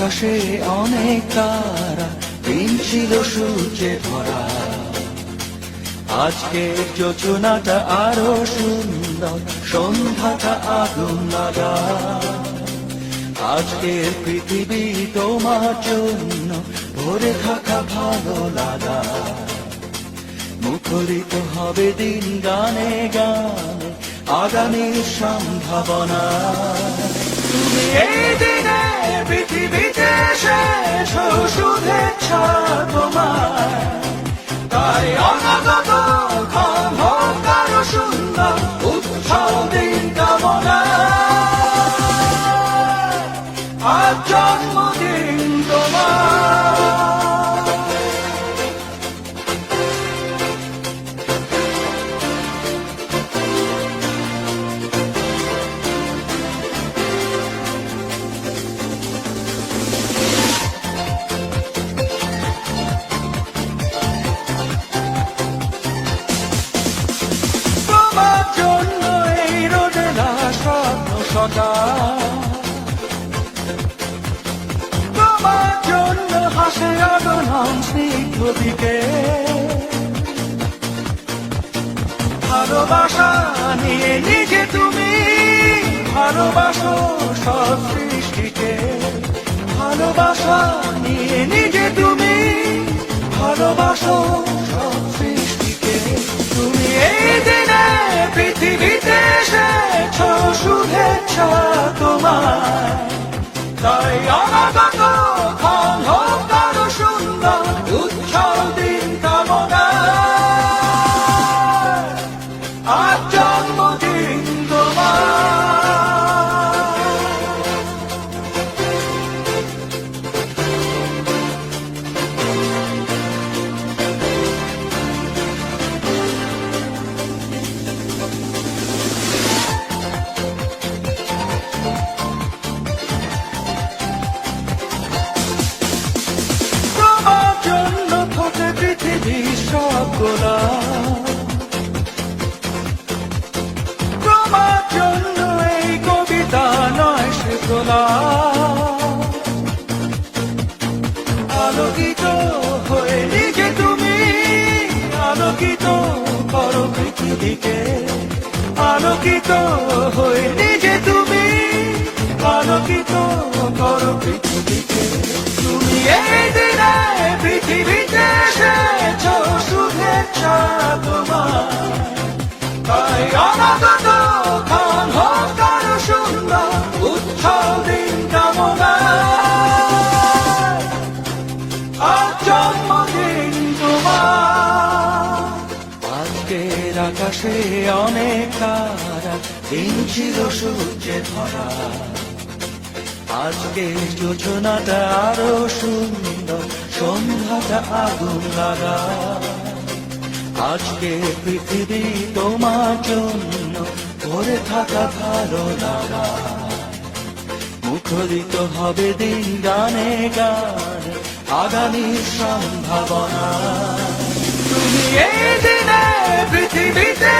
আকাশে অনেক তারা, দিন ছিল সূর্যে ভরা। আজকের যোজনাটা আরো সুন্দর, সন্ধ্যাটা আগুন লাগা। আজকের পৃথিবী তোমার জন্য ভরে থাকা ভালো লাগা। মুখরিত হবে দিন গানে গানে, আগামীর সম্ভাবনা। তুমি এই দিনে পৃথিবীতে শেষ শুভেচ্ছা তোমার, তাই অনাগত ক্ষণ হোক আরো সুন্দর, উৎসব দিন কামনা। আজ জন্মদিন তোমার। তোমার জন্য এই রোদেলা স্বপ্ন সকাল, তোমার জন্য হাসে আগমন স্নিগ্ধ দিকে। ভালোবাসা নিয়ে নিজে তুমি ভালোবাসো সব সৃষ্টিকে। ভালোবাসা নিয়ে নিজে তুমি ভালোবাসো সব সৃষ্টিকে। তুমি এই দিনে পৃথিবীতে এসেছ শুভেচ্ছা তোমার, তাই অনাগত ক্ষণ হোক আরো সুন্দর, উৎসব দিন কামনা। আজ জন্মদিন তোমার। তোমার জন্য ফোটে পৃথিবীর সব গোলাপ, তোমার জন্য এই কবিতা নয় সে গোলাপ। আলোকিত হয়ে নিজে তুমি আলোকিত করো পৃথিবীকে। আলোকিত হয়ে নিজে তুমি আলোকিত করো পৃথিবীকে। তুমি এই দিনে পৃথিবীতে এসেছ শুভেচ্ছা তোমার, তাই অনাগত ক্ষণ হোক আরো সুন্দর, উৎসব দিন কামনা। আজ জন্মদিন তোমার। আজকের আকাশে অনেক তারা, দিন ছিল সূর্যে ভরা। আজকের যোজনাটা আরো সুন্দর, সন্ধ্যাটা আগুন লাগা। আজকে পৃথিবী তোমার জন্য ভরে থাকা ভালো লাগা। মুখরিত হবে দিন গানে গানে, আগামীর সম্ভাবনা। তুমি এই দিনে পৃথিবীতে